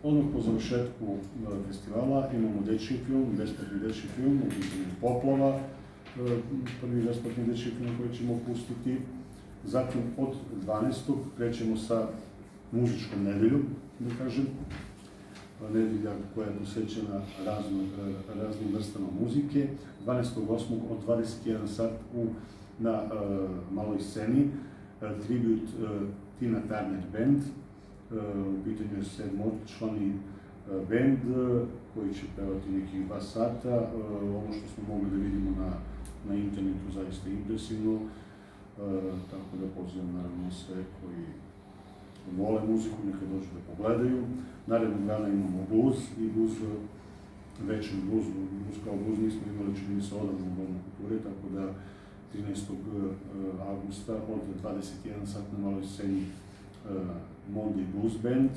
Odmah po završetku festivala imamo dečji film, besplatni dečji film, u pitanju Poplava, prvi besplatni dečji film koji ćemo pustiti. Zatim od 12. krećemo sa muzičkom nedeljom, da kažem, nedelja koja je posvećena raznim vrstama muzike. 12.8. od 21 sat na maloj sceni tribut Tina Turner Band. U pitanju je 7-člani band koji će pevati nekih 2 sata. Ono što smo mogli da vidimo na internetu zaista impresivno, tako da pozivam naravno sve koji vole muziku, neka dođu da pogledaju. Narednog dana imamo blues i blues, večer blues kao blues nismo imali, čini mi se, odavno u Domu kulture, tako da 13. avgusta od 21 sat na maloj sceni Monday Blues Band.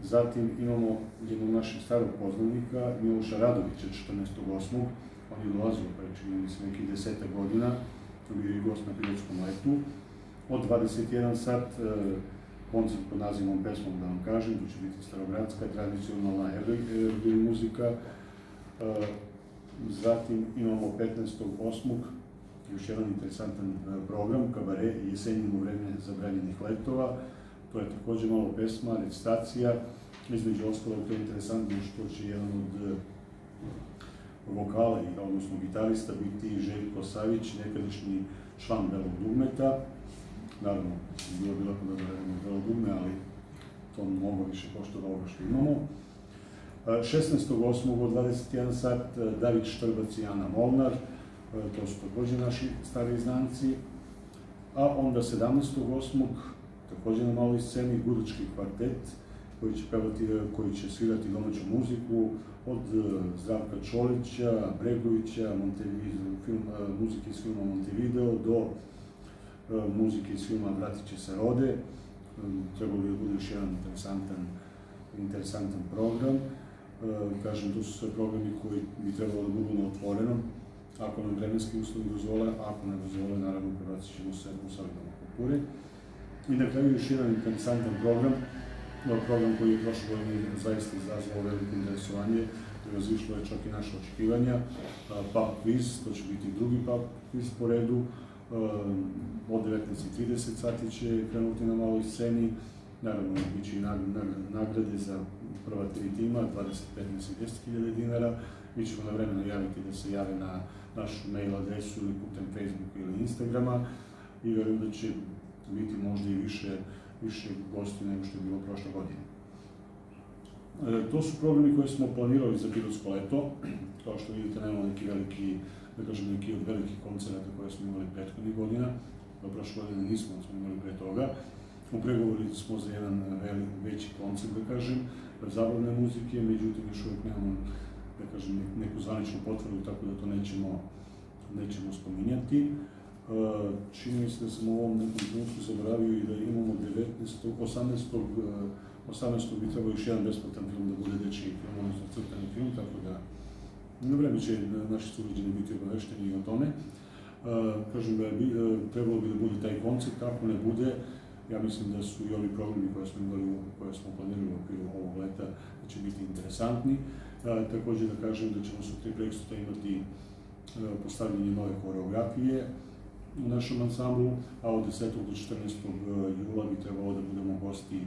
Zatim imamo jednog našeg starog poznanika, Miloša Radovića, 14.8. On je dolazio, pa je čini mi se nekih 10 godina, bio je gost na Pirotskom letu. Od 21 sat koncert pod nazivom Pesmom, da vam kažem, to će biti starogradska, tradicionalna evergreen muzika. Zatim imamo 15.8. još jedan interesantan program, kabare, jesenjino vreme zabranjenih letova. To je takođe malo pesma, recitacija. Između ostalog, to je interesantno što će jedan od vokala, odnosno gitarista, biti Željko Savić, nekadašnji član Belog dugmeta. Naravno, bilo bi lepo da dovedemo Belo dugme, ali to mnogo više košta od ovoga što imamo. 16.8. od 21 sat David Štrbac i Ana Molnar, to su takođe naši stari znanci. A onda 17.8. takođe na maloj sceni Gudački kvartet, koji će svirati domaću muziku od Zdravka Čolića, Bregovića, muzike iz filma Montevideo do muzike iz filma Vratiće se rode. Trebalo bi da bude još jedan interesantan program. Kažem, to su sve programi koji bi trebalo da budu na otvorenom, ako nam vremenski uslovi dozvole, ako ne dozvole, naravno prebacit ćemo se u sali Doma kulture. I na kraju još jedan interesantan program koji je prošle godine zaista izazvao veliko interesovanje, razvišlo je čak i naše očekivanja. Pub quiz, to će biti drugi pub quiz po redu, od 19.30 sati će krenuti na maloj sceni. Naravno, bit će i nagrade za prva 3 tima, 20, 15 i 10.000 dinara. Mi ćemo na vreme najaviti da se jave na našu mail adresu ili putem Facebooka ili Instagrama i verujem da će biti možda i više gosti nego što je bilo prošle godine. To su programi koje smo planirali za Pirotsko leto. Kao što vidite, nemamo neki veliki, da kažem, neki od velikih koncerata koje smo imali prethodnih godina. Prošle godine nismo, smo imali pre toga. U pregovorili smo za jedan veći koncert, da kažem, zabavne muzike, međutim, još uvijek nemamo, da kažem, neku zvaničnu potvrdu, tako da to nećemo spominjati. Čini mi se da sam u ovom nekom trenutku zaboravio i da imamo 18. bi trebao još jedan besplatan film da bude dečiji film, odnosno crtani film, tako da na vreme će naši sugrađani biti obavešteni i o tome. Kažem da trebalo bi da bude taj koncert, ako ne bude, ja mislim da su i ovi programi koje smo planirali u okviru ovog leta da će biti interesantni. Takođe da kažem da ćemo sutra i preksutra imati postavljanje nove koreografije u našem ansamblu, a od 10. do 14. jula bi trebalo da budemo gosti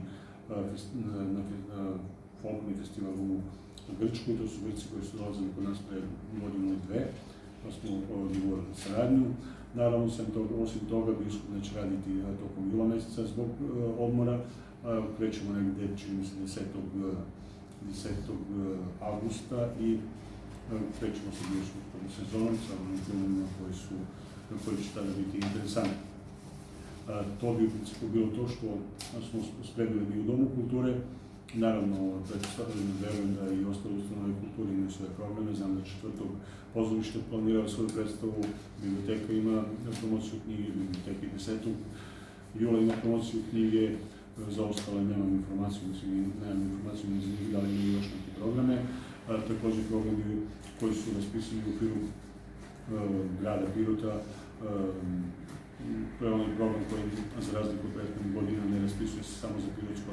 na folklorni festival u Grčkoj. To su Grci koji su dolazili kod nas pre godinu i dve, pa smo dogovorili saradnju. Naravno, osim toga, biskup neće raditi tokom jula meseca zbog odmora. Krećemo negde, čini mi se, 10. avgusta i krećemo sa bioskopom sezonom, sa onim filmima koji će tada biti interesantni. To bi u principu bilo to što smo spremili u Domu kulture. Naravno, verujem da i ostale ustanove kulture imaju svoje programe. Znam da 4. pozorište planira svoju predstavu, biblioteka ima promociju knjige, biblioteka i 10. jula ima promociju knjige, za ostale nemam informaciju, ni za njih, da li imaju još neke programe. Takođe programi koji su raspisani u okviru grada Pirota, To je onaj program koji, za razliku od prethodnih godina, ne raspisuje se samo za pilotsko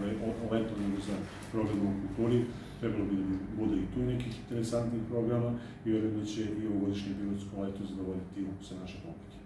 leto, nego za program u kulturi. Trebalo bi da bude i tu nekih interesantnih programa i vjerujem da će i ovogodišnje pilotsko leto zadovoljiti sve naše publike.